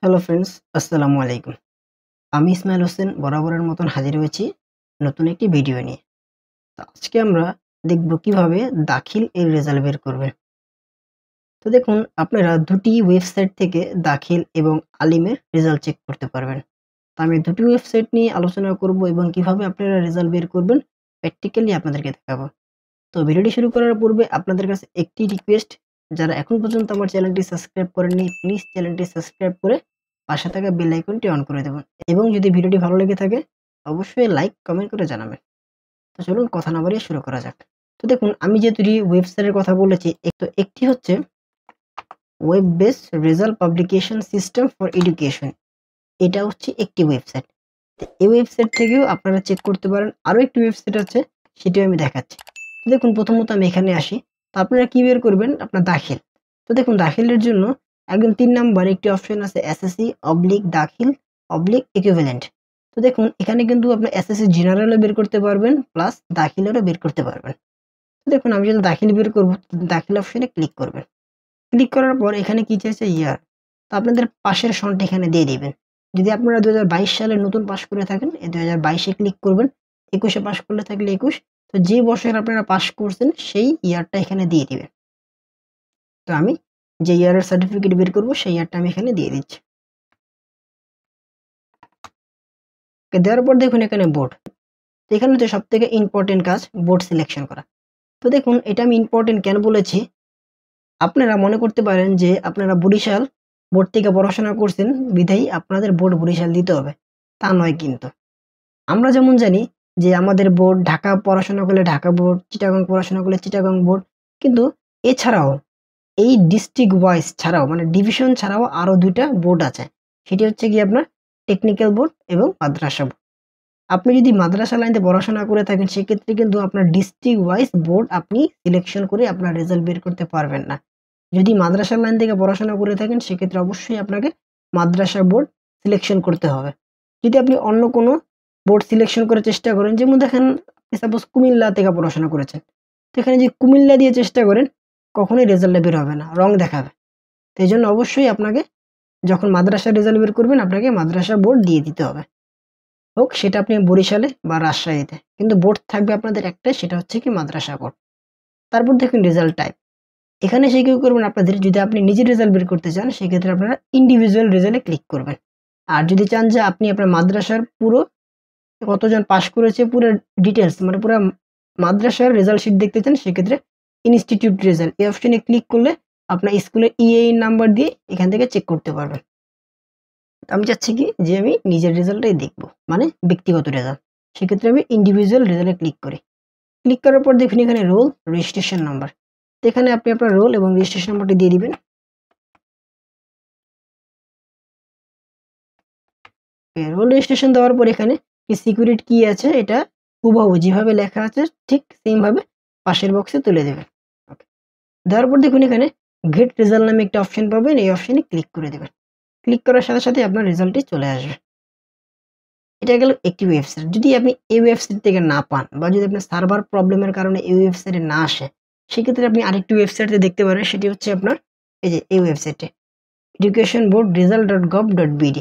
Hello friends, আসসালামু আলাইকুম। আমি ইসমাইল হোসেন বরাবরের মতন হাজির হয়েছি নতুন একটি ভিডিও নিয়ে। তো আজকে আমরা দেখব কিভাবে দাখিল এর রেজাল্ট বের করবেন। তো দেখুন, আপনারা দুটি ওয়েবসাইট থেকে দাখিল এবং আলিমের রেজাল্ট চেক করতে পারবেন। তো আমি দুটি ওয়েবসাইট নিয়ে আলোচনা করব এবং কিভাবে আপনারা রেজাল্ট বের করবেন প্র্যাকটিক্যালি আপনাদেরকে দেখাবো। তো ভিডিওটি শুরু করার পূর্বে আপনাদের কাছে একটি রিকোয়েস্ট, যারা এখন পর্যন্ত আমার চ্যানেলটি সাবস্ক্রাইব করেননি প্লিজ চ্যানেলটি সাবস্ক্রাইব করে পাশে থাকা বেল আইকনটি অন করে দেবেন এবং যদি ভিডিওটি ভালো লেগে থাকে অবশ্যই লাইক কমেন্ট করে জানাবেন। তো চলুন কথা না বাড়িয়ে শুরু করা যাক। তো দেখুন, আমি যে দুটি ওয়েবসাইটের কথা বলেছি, একটি হচ্ছে web based result publication system for education. এটা হচ্ছে একটি ওয়েবসাইট। এই ওয়েবসাইট থেকেও আপনারা চেক করতে পারেন। আরও একটি ওয়েবসাইট আছে, সেটিও আমি দেখাচ্ছি। তো দেখুন, প্রথমত আমি এখানে আসি। তো আপনারা কি বের করবেন? আপনার দাখিল। তো দেখুন, দাখিলের জন্য একদম ৩ নাম্বারে একটি অপশন আছে এসএসসি দাখিল ইকুইভ্যালেন্ট। তো দেখুন, এখানে কিন্তু আপনার এসএসসি জেনারেলও বের করতে পারবেন প্লাস দাখিলেরও বের করতে পারবেন। তো দেখুন, আমি যদি দাখিল বের করব, দাখিল অপশনে ক্লিক করবেন। ক্লিক করার পর এখানে কি চাইছে? ইয়ার। তো আপনাদের পাশের সনটা এখানে দিয়ে দিবেন। যদি আপনারা ২০২২ সালে নতুন পাস করে থাকেন, এই ২০২২ এ ক্লিক করবেন। ২১ এ পাস করলে থাকলে ২১। তো যে বছর আপনারা পাস করছেন সেই ইয়ারটা এখানে দিয়ে দিবেন। তো আমি যে ইয়ারের সার্টিফিকেট বের করব সেই ইয়ারটা আমি এখানে দিয়ে দিচ্ছি। দেওয়ার পর দেখুন এখানে বোর্ড। তো এখানে হচ্ছে সবথেকে ইম্পোর্টেন্ট কাজ বোর্ড সিলেকশন করা। তো দেখুন, এটা আমি ইম্পোর্টেন্ট কেন বলেছি? আপনারা মনে করতে পারেন যে আপনারা বরিশাল বোর্ড থেকে পড়াশোনা করছেন বিধায় আপনাদের বোর্ড বরিশাল দিতে হবে। তা নয় কিন্তু। আমরা যেমন জানি যে আমাদের বোর্ড ঢাকা পড়াশোনা করলে ঢাকা বোর্ড, চিটাগং পড়াশোনা করলে চিটাগং বোর্ড। কিন্তু এছাড়াও এই ডিস্ট্রিক্ট ওয়াইজ ছাড়াও মানে ডিভিশন ছাড়াও আরও ২ টা বোর্ড আছে। সেটি হচ্ছে গিয়ে আপনার টেকনিক্যাল বোর্ড এবং মাদ্রাসা বোর্ড। আপনি যদি মাদ্রাসা লাইনে পড়াশোনা করে থাকেন সেক্ষেত্রে কিন্তু আপনার ডিস্ট্রিক্ট ওয়াইজ বোর্ড আপনি সিলেকশন করে আপনার রেজাল্ট বের করতে পারবেন না। যদি মাদ্রাসা লাইন থেকে পড়াশোনা করে থাকেন সেক্ষেত্রে অবশ্যই আপনাকে মাদ্রাসা বোর্ড সিলেকশন করতে হবে। যদি আপনি অন্য কোনো বোর্ড সিলেকশন করার চেষ্টা করেন, যেমন দেখেন আপনি সাপোজ কুমিল্লা থেকে পড়াশোনা করেছেন, তো এখানে যদি কুমিল্লা দিয়ে চেষ্টা করেন কখনোই রেজাল্টটা বের হবে না, রং দেখাবে। তো এই জন্য অবশ্যই আপনাকে যখন মাদ্রাসার রেজাল্ট বের করবেন আপনাকে মাদ্রাসা বোর্ড দিয়ে দিতে হবে, হোক সেটা আপনি বরিশালে বা রাজশাহীতে, কিন্তু বোর্ড থাকবে আপনাদের একটাই, সেটা হচ্ছে কি মাদ্রাসা বোর্ড। তারপর দেখুন রেজাল্ট টাইপ। এখানে সে কি করবেন, আপনাদের যদি আপনি নিজের রেজাল্ট বের করতে চান সেক্ষেত্রে আপনারা ইন্ডিভিজুয়াল রেজাল্টে ক্লিক করবেন। আর যদি চান যে আপনি আপনার মাদ্রাসার পুরো কতজন পাস করেছে পুরো ডিটেলস মানে পুরো মাদ্রাসার রেজাল্ট শিট দেখতে চান সেক্ষেত্রে ইনস্টিটিউট রেজাল্ট এই অপশনে ক্লিক করলে আপনার স্কুলের ইএই নাম্বার দিয়ে এখান থেকে চেক করতে পারবেন। আমি চাচ্ছি কি যে আমি নিজের রেজাল্টটাই দেখব, মানে ব্যক্তিগত রেজাল্ট। সেক্ষেত্রে আমি ইন্ডিভিজুয়াল রেজাল্টে ক্লিক করি। ক্লিক করার পর দেখুন এখানে রোল রেজিস্ট্রেশন নাম্বার। তো এখানে আপনি আপনার রোল এবং রেজিস্ট্রেশন নাম্বারটি দিয়ে দিবেন। রোল রেজিস্ট্রেশন দেওয়ার পর এখানে সিকিউরিটি কি আছে এটা হুবহু যেভাবে লেখা আছে ঠিক সেম ভাবে পাশের বক্সে তুলে দেবেন। ওকে, দেওয়ার পর দেখুন এখানে গেট রেজাল্ট নামে একটা অপশন পাবেন, এই অপশনে ক্লিক করে দেবেন। ক্লিক করার সাথে সাথে আপনার রেজাল্টটি চলে আসবে। এটা গেল একটি ওয়েবসাইট। যদি আপনি এই ওয়েবসাইট থেকে না পান বা যদি আপনার সার্ভার প্রবলেমের কারণে এই ওয়েবসাইটে না আসে সেক্ষেত্রে আপনি আরেকটি ওয়েবসাইটে দেখতে পারেন, সেটি হচ্ছে আপনার এই যে এই ওয়েবসাইটে এডুকেশন বোর্ড রেজাল্ট.gov.bd।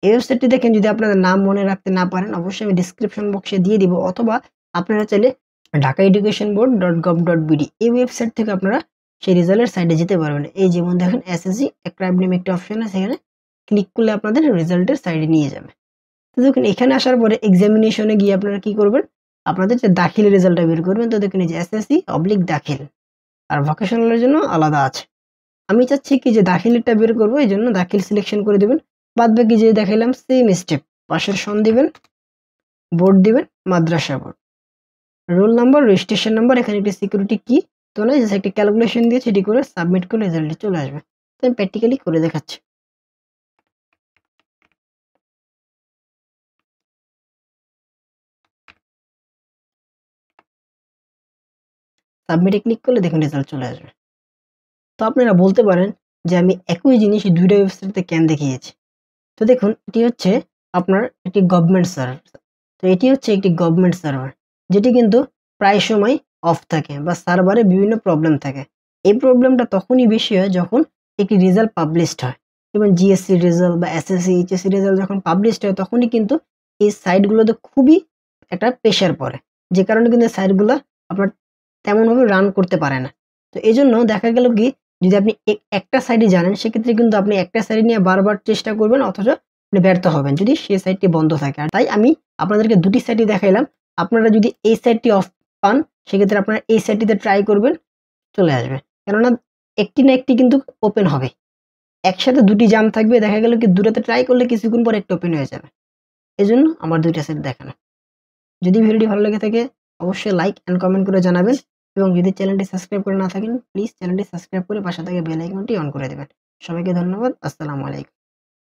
এই ওয়েবসাইটটি দেখেন, যদি আপনাদের নাম মনে রাখতে না পারেন অবশ্যই আমি ডিসক্রিপশন বক্সে দিয়ে দিব, অথবা আপনারা চাইলে ঢাকা এডুকেশন বোর্ড.gov.bd এই ওয়েবসাইট থেকে আপনারা সেই রেজাল্টের সাইডে যেতে পারবেন। এই যেমন দেখেন এসএসসি ক্রাইব নামে একটা অপশন আছে, সেখানে ক্লিক করলে আপনাদের রেজাল্টের সাইডে নিয়ে যাবে। তো দেখুন এখানে আসার পরে এক্সামিনেশনে গিয়ে আপনারা কি করবেন, আপনাদের যে দাখিলের রেজাল্টটা বের করবেন। তো দেখুন এই যে এসএসসি দাখিল আর ভোকেশনালের জন্য আলাদা আছে। আমি চাচ্ছি কি যে দাখিলেরটা বের করবো, এই জন্য দাখিল সিলেকশন করে দেবেন। বাদ বাকি যে দেখাইলাম সেম স্টেপ, পাশের সন দিবেন, বোর্ড দিবেন মাদ্রাসা board, roll number registration number, এখানে একটি সিকিউরিটি কি তো নয় জাস্ট একটি ক্যালকুলেশন দিয়ে সেটি করে সাবমিট করলে রেজাল্টটি চলে আসবে। তো আমি প্র্যাকটিক্যালি করে দেখাচ্ছি। সাবমিটে ক্লিক করলে দেখুন রেজাল্ট চলে আসবে। তো আপনারা বলতে পারেন যে আমি একই জিনিস ২ টা ওয়েবসাইটে কেন দেখিয়েছি। তো দেখুন এটি হচ্ছে আপনার একটি গভর্নমেন্ট সার্ভার। তো এটি হচ্ছে একটি গভর্নমেন্ট সার্ভার যেটি কিন্তু প্রায় সময় অফ থাকে বা সার্ভারে বিভিন্ন প্রবলেম থাকে। এই প্রবলেমটা তখনই বেশি হয় যখন একটি রেজাল্ট পাবলিশড হয়। যেমন জিএসসি রেজাল্ট বা এসএসসি এইচএসসি রেজাল্ট যখন পাবলিশড হয় তখনই কিন্তু এই সাইটগুলোতে খুবই একটা প্রেশার পড়ে, যে কারণে কিন্তু সাইটগুলো আপনার তেমনভাবে রান করতে পারে না। তো এই জন্য দেখা গেল কি, যদি আপনি একটা সাইটই জানেন সেক্ষেত্রে কিন্তু আপনি একটা সাইট নিয়ে বারবার চেষ্টা করবেন, অথচ আপনি ব্যর্থ হবেন যদি সেই সাইটটি বন্ধ থাকে। আর তাই আমি আপনাদেরকে দুটি সাইটই দেখাইলাম। আপনারা যদি এই সাইটটি অফ পান সেক্ষেত্রে আপনারা এই সাইটটিতে ট্রাই করবেন, চলে আসবে। কেননা একটি না একটি কিন্তু ওপেন হবে, একসাথে দুটি জাম থাকবে, দেখা গেল কি দুটাতে ট্রাই করলে কিছুক্ষণ পর একটা ওপেন হয়ে যাবে। এজন্য আমার দুইটা সাইট দেখানো। যদি ভিডিওটি ভালো লেগে থাকে অবশ্যই লাইক এন্ড কমেন্ট করে জানাবেন, এবং যদি চ্যানেলটি সাবস্ক্রাইব করে না থাকেন প্লিজ চ্যানেলটি সাবস্ক্রাইব করে পাশে থাকা বেল আইকনটি অন করে দেবেন। সবাইকে ধন্যবাদ। আসসালামু আলাইকুম।